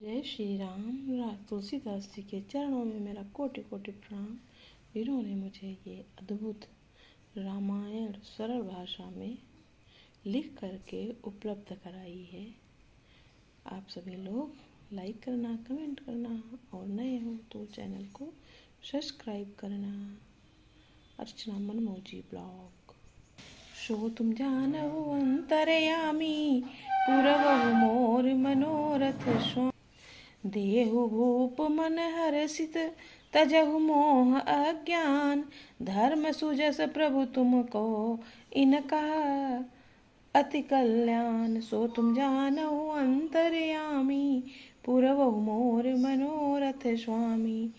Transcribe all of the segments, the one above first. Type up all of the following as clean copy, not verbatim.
जय श्री राम। तुलसीदास जी के चरणों में मेरा कोटि कोटि प्रणाम। जिन्होंने मुझे ये अद्भुत रामायण सरल भाषा में लिख करके उपलब्ध कराई है। आप सभी लोग लाइक करना, कमेंट करना और नए हो तो चैनल को सब्सक्राइब करना। अर्चना मनमोजी ब्लॉग। सो तुम जानहु अंतरयामी, पुरवहु मोर मनोरथ स्वामी। देहु भूप मन हर्षित, तजहु मोह अज्ञान। धर्म सुजस प्रभु तुमको, इनका अति कल्याण। सो तुम जानहु अंतरयामी, पुरवहु मोर मनोरथ स्वामी।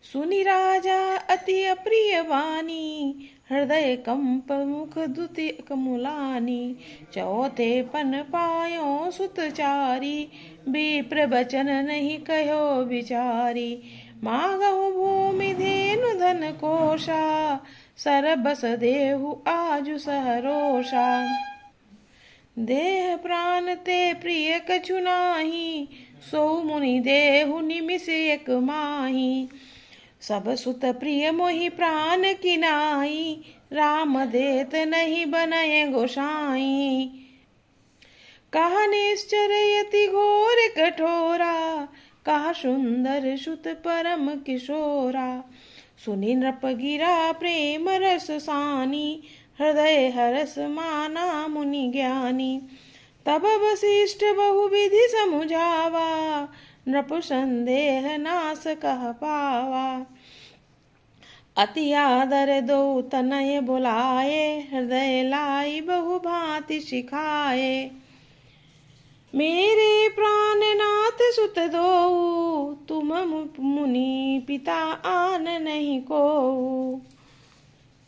सुनि राजा अति अप्रिय वाणी, हृदय कंप मुख दुति कमुलानी। चौथे पन पायो सुतचारी, विप्र बचन नहीं कहो विचारी। मांगहु भूमि धेनु धन कोशा, सरबस देहु आजु सहरोषा। देह प्राण ते प्रिय कछु नाही, सो मुनि देहु निमिष एक माही। सब सुत प्रिय मोहि प्राण किनाई, राम देत नहीं बनय गोसाई। कहा निश्चर यति घोर कठोरा, कहा सुंदर सुत परम किशोरा। सुनि नृप गिरा प्रेम रस सानी, हृदय हरस माना मुनि ज्ञानी। तब वशिष्ठ बहुविधि समुझावा, नृप संदेह नास कह पावा। अति आदर दो तनय बुलाए, हृदय लाई बहु भांति सिखाए। मेरे प्राणनाथ सुत दो, तुम मुनि पिता आन नहीं को।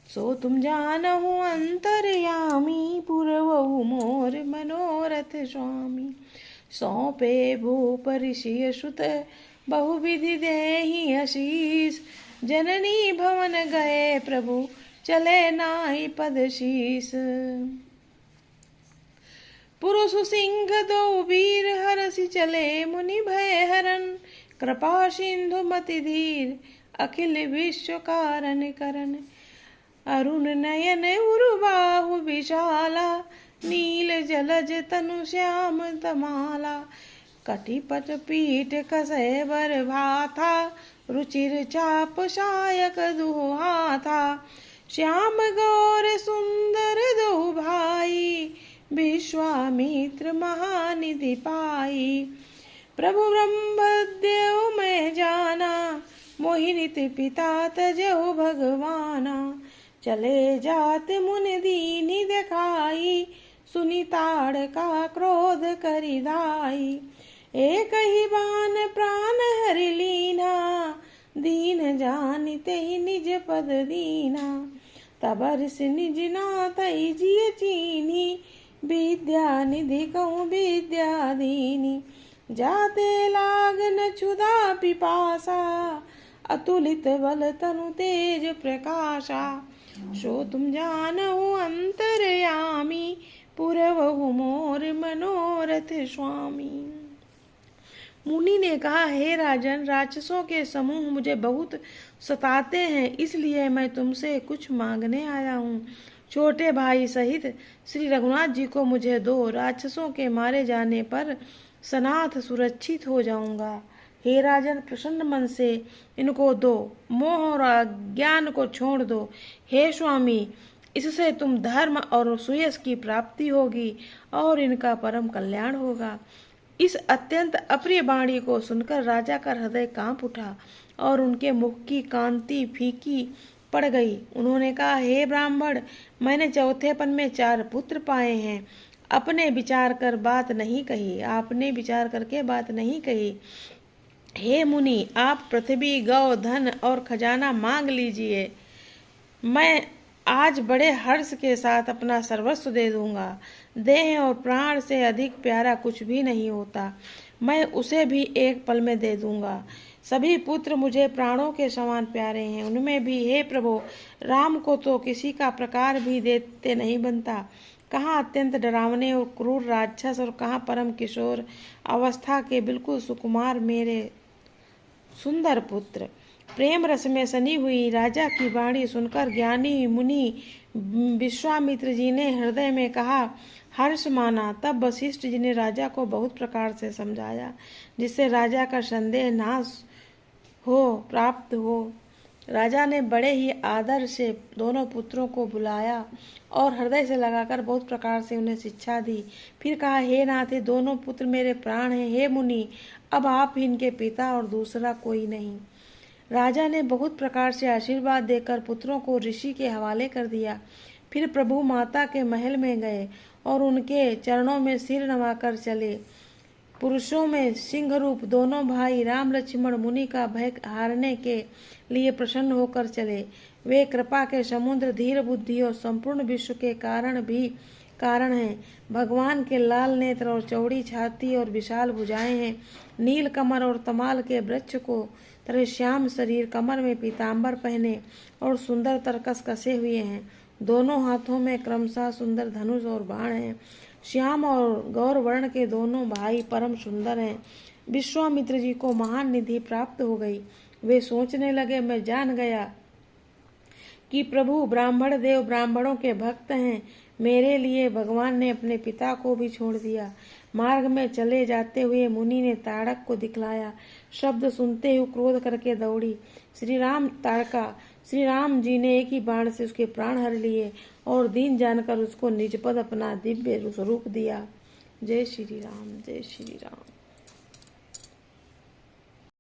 सो तुम जानहु अंतरयामी, पुरवहु मोर मनोरथ स्वामी। सौंपे भूप ऋषि सुत, बहुविधि देहि आशीष। जननी भवन गए प्रभु, चले नाहि पद शीस। पुरुष सिंह दो वीर, हरषि चले मुनि भय हरन। कृपा सिंधु मति धीर, अखिल विश्व कारण करन। अरुण नयन उरुबाहु विशाला, नील जलज तनु श्याम तमाला। कटिपट पीठ कसय बर भाथा, रुचिर चाप सायक दुहाथा। श्याम गौर सुंदर दो भाई, विश्वामित्र महानिधि पाई। प्रभु ब्रह्मदेव मैं जाना, मोहिनित पिता तजहु भगवाना। चले जात मुनि दीनि देखाई, सुनि ताड़का क्रोध करि धाई। एक ही बान प्राण हरि लीना, दीन जानिते ही निज पद दीना। तब ऋषि निज नाथ जिय चीनी, विद्या निधि कहूँ विद्या दीनी। जाते लागन क्षुधा पिपासा, अतुलित बल तनु तेज प्रकाशा। सो तुम जानहु अंतरयामी, पुरवहु मोर मनोरथ स्वामी। मुनि ने कहा, हे राजन, राक्षसों के समूह मुझे बहुत सताते हैं, इसलिए मैं तुमसे कुछ मांगने आया हूँ। छोटे भाई सहित श्री रघुनाथ जी को मुझे दो, राक्षसों के मारे जाने पर सनाथ सुरक्षित हो जाऊंगा। हे राजन, प्रसन्न मन से इनको दो, मोह और अज्ञान को छोड़ दो। हे स्वामी, इससे तुम धर्म और सुयश की प्राप्ति होगी और इनका परम कल्याण होगा। इस अत्यंत अप्रिय वाणी को सुनकर राजा का हृदय कांप उठा और उनके मुख की कांति फीकी पड़ गई। उन्होंने कहा, हे ब्राह्मण, मैंने चौथेपन में 4 पुत्र पाए हैं। अपने विचार कर बात नहीं कही, आपने विचार करके बात नहीं कही। हे मुनि, आप पृथ्वी, गौ, धन और खजाना मांग लीजिए, मैं आज बड़े हर्ष के साथ अपना सर्वस्व दे दूंगा। देह और प्राण से अधिक प्यारा कुछ भी नहीं होता, मैं उसे भी एक पल में दे दूंगा। सभी पुत्र मुझे प्राणों के समान प्यारे हैं, उनमें भी हे प्रभु, राम को तो किसी का प्रकार भी देते नहीं बनता। कहाँ अत्यंत डरावने और क्रूर राक्षस और कहाँ परम किशोर अवस्था के बिल्कुल सुकुमार मेरे सुंदर पुत्र। प्रेम रस में सनी हुई राजा की वाणी सुनकर ज्ञानी मुनि विश्वामित्र जी ने हृदय में कहा, हर्ष माना। तब वशिष्ठ जी ने राजा को बहुत प्रकार से समझाया, जिससे राजा का संदेह नाश प्राप्त हो। राजा ने बड़े ही आदर से दोनों पुत्रों को बुलाया और हृदय से लगाकर बहुत प्रकार से उन्हें शिक्षा दी। फिर कहा, हे नाथ, दोनों पुत्र मेरे प्राण हैं। हे मुनि, अब आप ही इनके पिता और दूसरा कोई नहीं। राजा ने बहुत प्रकार से आशीर्वाद देकर पुत्रों को ऋषि के हवाले कर दिया। फिर प्रभु माता के महल में गए और उनके चरणों में सिर नवाकर चले। पुरुषों में सिंह रूप दोनों भाई राम लक्ष्मण मुनि का भय हारने के लिए प्रसन्न होकर चले। वे कृपा के समुद्र, धीर बुद्धि और संपूर्ण विश्व के कारण हैं। भगवान के लाल नेत्र और चौड़ी छाती और विशाल भुजाएं हैं। नील कमर और तमाल के वृक्ष को तरह श्याम शरीर, कमर में पीताम्बर पहने और सुंदर तरकस कसे हुए हैं। दोनों हाथों में क्रमशः सुंदर धनुष और बाण हैं। श्याम और गौर वर्ण के दोनों भाई परम सुंदर हैं। विश्वामित्र जी को महान निधि प्राप्त हो गई। वे सोचने लगे, मैं जान गया कि प्रभु ब्राह्मण देव ब्राह्मणों के भक्त हैं। मेरे लिए भगवान ने अपने पिता को भी छोड़ दिया। मार्ग में चले जाते हुए मुनि ने ताड़क को दिखलाया। शब्द सुनते ही क्रोध करके दौड़ी। श्री राम जी ने एक ही बाण से उसके प्राण हर लिए और दीन जानकर उसको निज पद अपना दिव्य स्वरूप दिया। जय श्री राम, जय श्री राम।